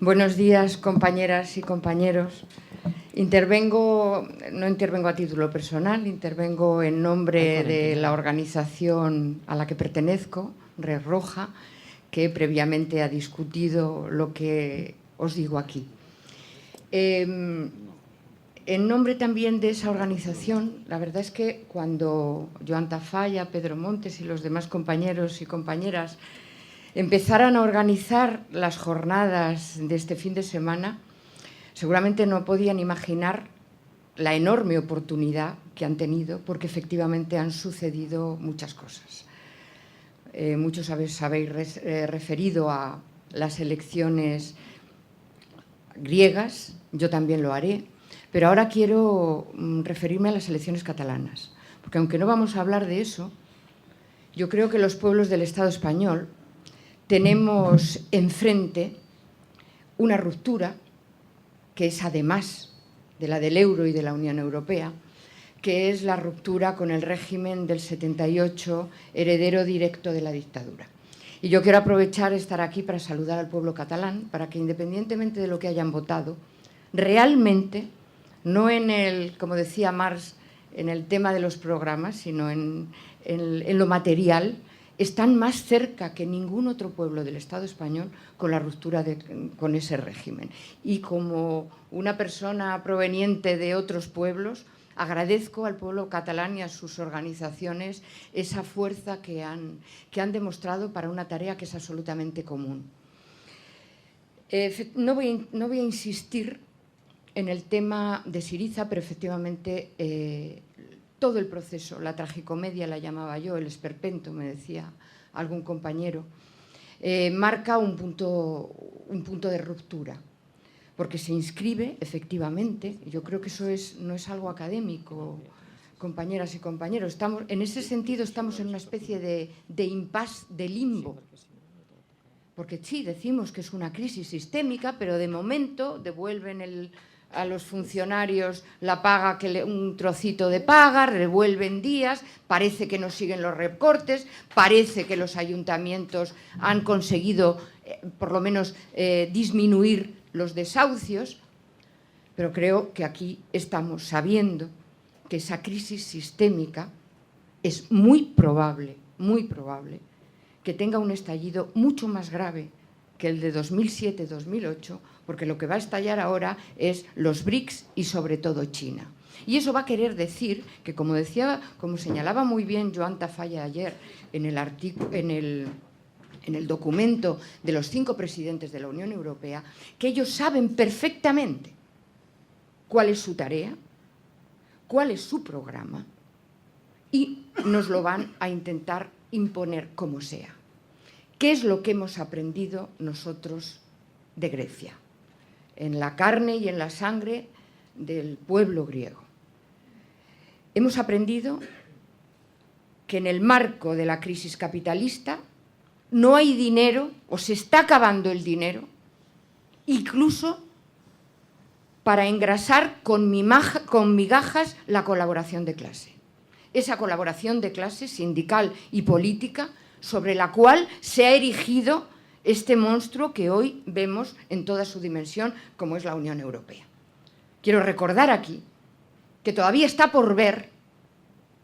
Buenos días, compañeras y compañeros. No intervengo a título personal, intervengo en nombre de la organización a la que pertenezco, Red Roja, que previamente ha discutido lo que os digo aquí. En nombre también de esa organización, la verdad es que cuando Joan Tafalla, Pedro Montes y los demás compañeros y compañeras empezaran a organizar las jornadas de este fin de semana, seguramente no podían imaginar la enorme oportunidad que han tenido, porque efectivamente han sucedido muchas cosas. Muchos habéis referido a las elecciones griegas, yo también lo haré, pero ahora quiero referirme a las elecciones catalanas, porque aunque no vamos a hablar de eso, yo creo que los pueblos del Estado español tenemos enfrente una ruptura que es además de la del euro y de la Unión Europea, que es la ruptura con el régimen del 78, heredero directo de la dictadura. Y yo quiero aprovechar estar aquí para saludar al pueblo catalán, para que independientemente de lo que hayan votado, realmente, no en el, como decía Marx, en el tema de los programas, sino en lo material, están más cerca que ningún otro pueblo del Estado español con la ruptura con ese régimen. Y como una persona proveniente de otros pueblos, agradezco al pueblo catalán y a sus organizaciones esa fuerza que han demostrado para una tarea que es absolutamente común. No voy a insistir en el tema de Syriza, pero efectivamente todo el proceso, la tragicomedia la llamaba yo, el esperpento, me decía algún compañero, marca un punto de ruptura, porque se inscribe, efectivamente, yo creo que eso no es algo académico, compañeras y compañeros, en ese sentido estamos en una especie de impasse, de limbo, porque sí, decimos que es una crisis sistémica, pero de momento devuelven a los funcionarios la paga, un trocito de paga, revuelven días, parece que no siguen los recortes, parece que los ayuntamientos han conseguido por lo menos disminuir los desahucios, pero creo que aquí estamos sabiendo que esa crisis sistémica es muy probable que tenga un estallido mucho más grave que el de 2007-2008, porque lo que va a estallar ahora es los BRICS y sobre todo China. Y eso va a querer decir que, como señalaba muy bien Joan Tafalla ayer en el documento de los 5 presidentes de la Unión Europea, que ellos saben perfectamente cuál es su tarea, cuál es su programa, y nos lo van a intentar imponer como sea. ¿Qué es lo que hemos aprendido nosotros de Grecia? En la carne y en la sangre del pueblo griego. Hemos aprendido que en el marco de la crisis capitalista no hay dinero, o se está acabando el dinero, incluso para engrasar con migajas la colaboración de clase. Esa colaboración de clase sindical y política sobre la cual se ha erigido este monstruo que hoy vemos en toda su dimensión, como es la Unión Europea. Quiero recordar aquí que todavía está por ver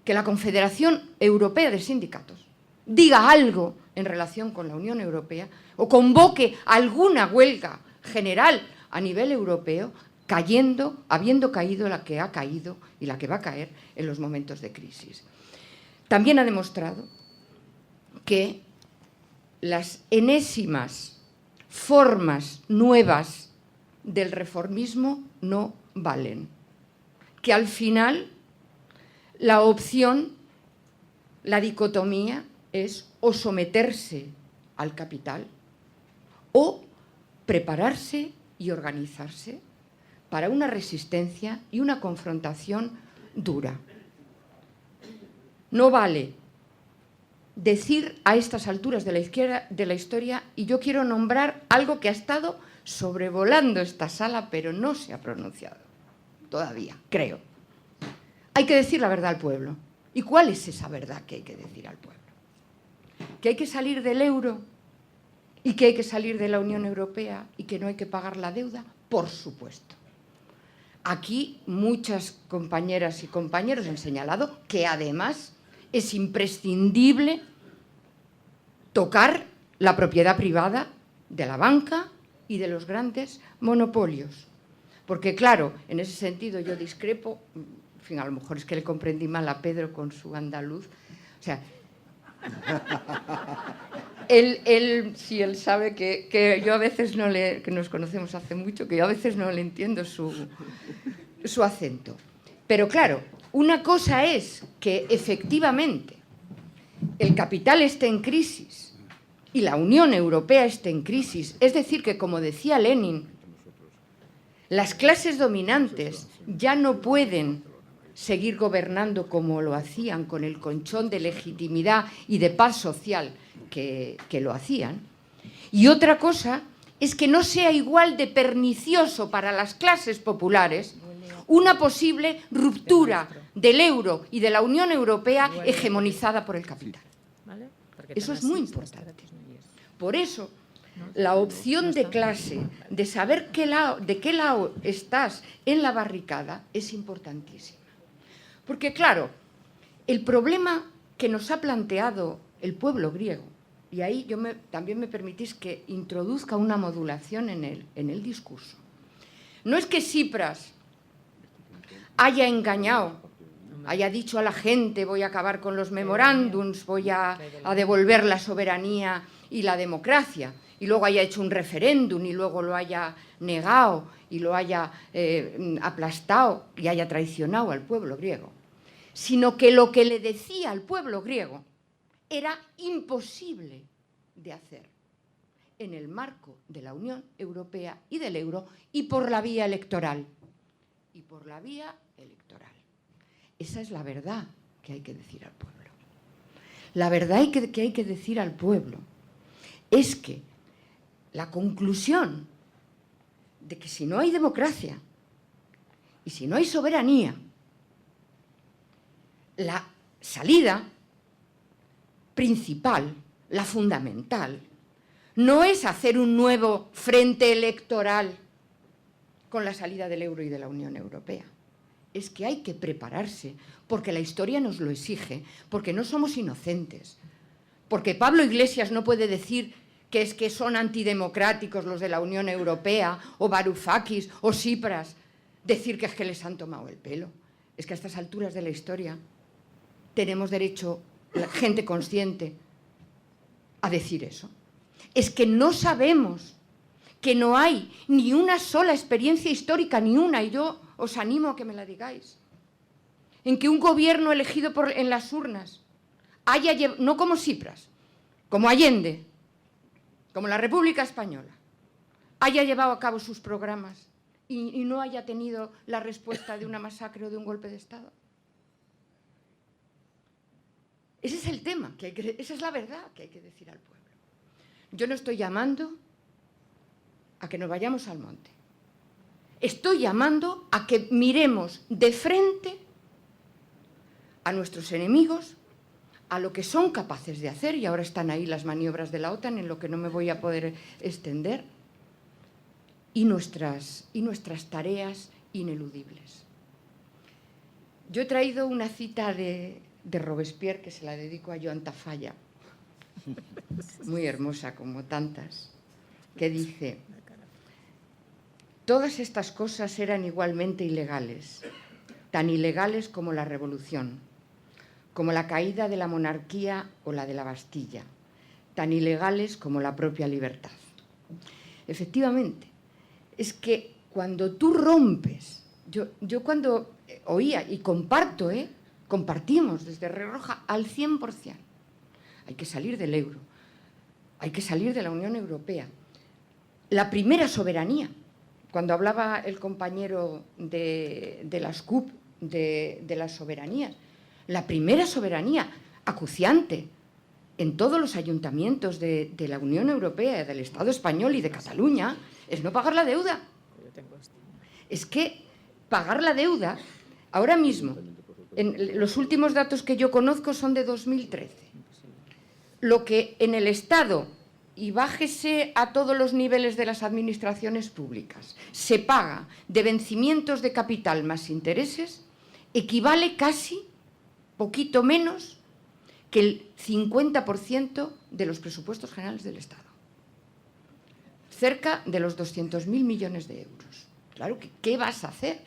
que la Confederación Europea de Sindicatos diga algo en relación con la Unión Europea o convoque alguna huelga general a nivel europeo, habiendo caído la que ha caído y la que va a caer en los momentos de crisis. También ha demostrado que las enésimas formas nuevas del reformismo no valen, que al final la opción, la dicotomía es o someterse al capital o prepararse y organizarse para una resistencia y una confrontación dura. No vale decir a estas alturas de la historia, y yo quiero nombrar algo que ha estado sobrevolando esta sala, pero no se ha pronunciado todavía, creo. Hay que decir la verdad al pueblo. ¿Y cuál es esa verdad que hay que decir al pueblo? Que hay que salir del euro ¿Y que hay que salir de la Unión Europea y que no hay que pagar la deuda? Por supuesto. Aquí muchas compañeras y compañeros han señalado que además es imprescindible tocar la propiedad privada de la banca y de los grandes monopolios. Porque claro, en ese sentido yo discrepo, en fin, a lo mejor es que le comprendí mal a Pedro con su andaluz, o sea, él sabe que yo a veces no le, que nos conocemos hace mucho, que yo a veces no le entiendo su acento. Pero claro, una cosa es que efectivamente el capital esté en crisis y la Unión Europea esté en crisis. Es decir, que como decía Lenin, las clases dominantes ya no pueden seguir gobernando como lo hacían, con el colchón de legitimidad y de paz social que lo hacían. Y otra cosa es que no sea igual de pernicioso para las clases populares una posible ruptura del euro y de la Unión Europea hegemonizada por el capital. Eso es muy importante. Por eso, la opción de clase, de saber de qué lado estás en la barricada, es importantísima. Porque, claro, el problema que nos ha planteado el pueblo griego, y ahí también me permitís que introduzca una modulación en el discurso, no es que Tsipras haya engañado, haya dicho a la gente voy a acabar con los memorándums, voy a devolver la soberanía y la democracia, y luego haya hecho un referéndum y luego lo haya negado y lo haya aplastado y haya traicionado al pueblo griego, sino que lo que le decía al pueblo griego era imposible de hacer en el marco de la Unión Europea y del euro y por la vía electoral. Y por la vía electoral. Esa es la verdad que hay que decir al pueblo. La verdad que hay que decir al pueblo es que la conclusión de que si no hay democracia y si no hay soberanía, la salida principal, la fundamental, no es hacer un nuevo frente electoral con la salida del euro y de la Unión Europea. Es que hay que prepararse, porque la historia nos lo exige, porque no somos inocentes, porque Pablo Iglesias no puede decir que es que son antidemocráticos los de la Unión Europea, o Varoufakis, o Tsipras, decir que es que les han tomado el pelo. Es que a estas alturas de la historia tenemos derecho, la gente consciente, a decir eso. Es que no sabemos, que no hay ni una sola experiencia histórica, ni una, y yo os animo a que me la digáis, en que un gobierno elegido en las urnas haya llevado, no como Tsipras, como Allende, como la República Española, haya llevado a cabo sus programas y no haya tenido la respuesta de una masacre o de un golpe de Estado. Ese es el tema, esa es la verdad que hay que decir al pueblo. Yo no estoy llamando a que nos vayamos al monte. Estoy llamando a que miremos de frente a nuestros enemigos, a lo que son capaces de hacer, y ahora están ahí las maniobras de la OTAN, en lo que no me voy a poder extender, y nuestras tareas ineludibles. Yo he traído una cita de Robespierre, que se la dedico a Joan Tafalla, muy hermosa como tantas, que dice: todas estas cosas eran igualmente ilegales, tan ilegales como la revolución, como la caída de la monarquía o la de la Bastilla, tan ilegales como la propia libertad. Efectivamente, es que cuando tú rompes, yo cuando oía y compartimos desde Red Roja al 100%, hay que salir del euro, hay que salir de la Unión Europea. La primera soberanía, cuando hablaba el compañero de las CUP, de las soberanías, la primera soberanía acuciante en todos los ayuntamientos de la Unión Europea, del Estado español y de Cataluña, es no pagar la deuda. Es que pagar la deuda, ahora mismo, en los últimos datos que yo conozco son de 2013. Lo que en el Estado y bájese a todos los niveles de las administraciones públicas, se paga de vencimientos de capital más intereses, equivale casi, poquito menos, que el 50% de los presupuestos generales del Estado. Cerca de los 200.000 millones de euros. Claro, ¿qué vas a hacer?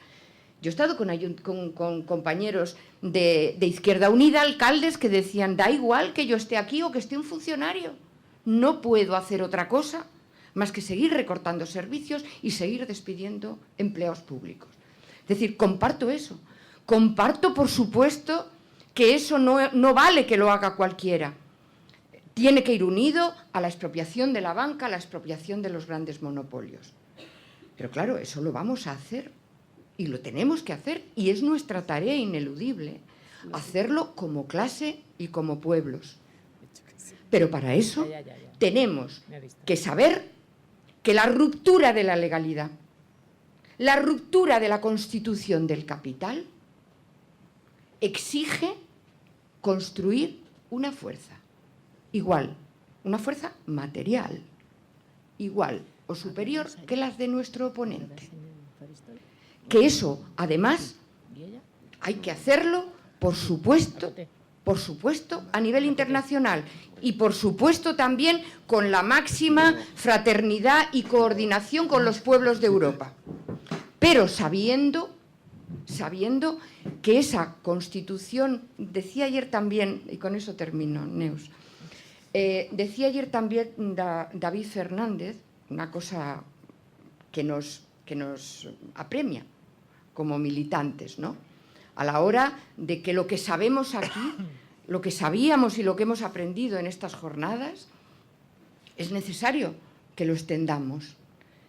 Yo he estado con compañeros de Izquierda Unida, alcaldes, que decían, da igual que yo esté aquí o que esté un funcionario. No puedo hacer otra cosa más que seguir recortando servicios y seguir despidiendo empleados públicos. Es decir, comparto eso. Comparto, por supuesto, que eso no vale que lo haga cualquiera. Tiene que ir unido a la expropiación de la banca, a la expropiación de los grandes monopolios. Pero claro, eso lo vamos a hacer y lo tenemos que hacer y es nuestra tarea ineludible hacerlo como clase y como pueblos. Pero para eso tenemos que saber que la ruptura de la legalidad, la ruptura de la constitución del capital, exige construir una fuerza igual, una fuerza material, igual o superior que las de nuestro oponente. Que eso, además, hay que hacerlo, por supuesto, a nivel internacional y, por supuesto, también con la máxima fraternidad y coordinación con los pueblos de Europa. Pero sabiendo que esa Constitución, decía ayer también, y con eso termino, Neus, decía ayer también David Fernández, una cosa que nos apremia como militantes, ¿no? A la hora de que lo que sabemos aquí, lo que sabíamos y lo que hemos aprendido en estas jornadas, es necesario que lo extendamos.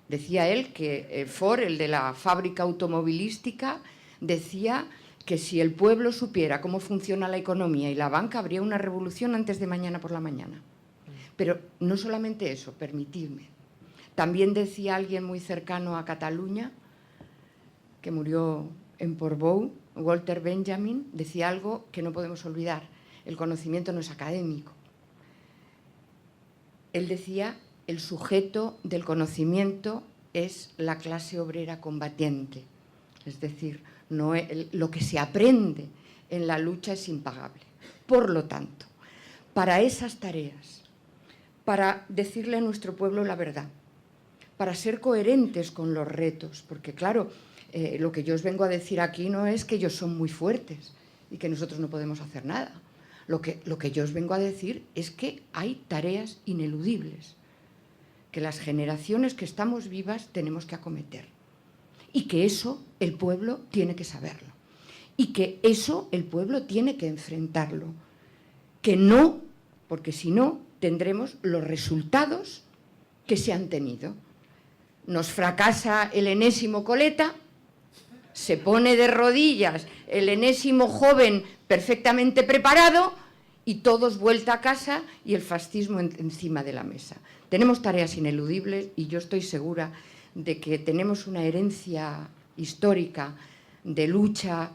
Decía él que Ford, el de la fábrica automovilística, decía que si el pueblo supiera cómo funciona la economía y la banca, habría una revolución antes de mañana por la mañana. Pero no solamente eso, permitidme. También decía alguien muy cercano a Cataluña, que murió en Portbou, Walter Benjamin, decía algo que no podemos olvidar: el conocimiento no es académico. Él decía, el sujeto del conocimiento es la clase obrera combatiente. Es decir, lo que se aprende en la lucha es impagable. Por lo tanto, para esas tareas, para decirle a nuestro pueblo la verdad, para ser coherentes con los retos, porque claro, lo que yo os vengo a decir aquí no es que ellos son muy fuertes y que nosotros no podemos hacer nada. Lo que yo os vengo a decir es que hay tareas ineludibles que las generaciones que estamos vivas tenemos que acometer y que eso el pueblo tiene que saberlo y que eso el pueblo tiene que enfrentarlo. Que no, porque si no tendremos los resultados que se han tenido. Nos fracasa el enésimo coleta, se pone de rodillas el enésimo joven perfectamente preparado y todos vuelta a casa y el fascismo encima de la mesa. Tenemos tareas ineludibles y yo estoy segura de que tenemos una herencia histórica de lucha,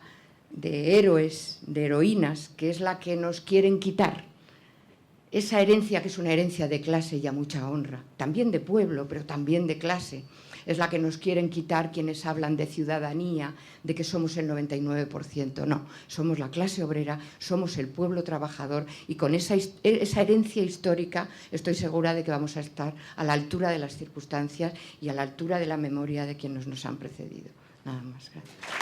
de héroes, de heroínas, que es la que nos quieren quitar. Esa herencia, que es una herencia de clase y a mucha honra, también de pueblo, pero también de clase, es la que nos quieren quitar quienes hablan de ciudadanía, de que somos el 99%. No, somos la clase obrera, somos el pueblo trabajador y con esa herencia histórica estoy segura de que vamos a estar a la altura de las circunstancias y a la altura de la memoria de quienes nos han precedido. Nada más, gracias.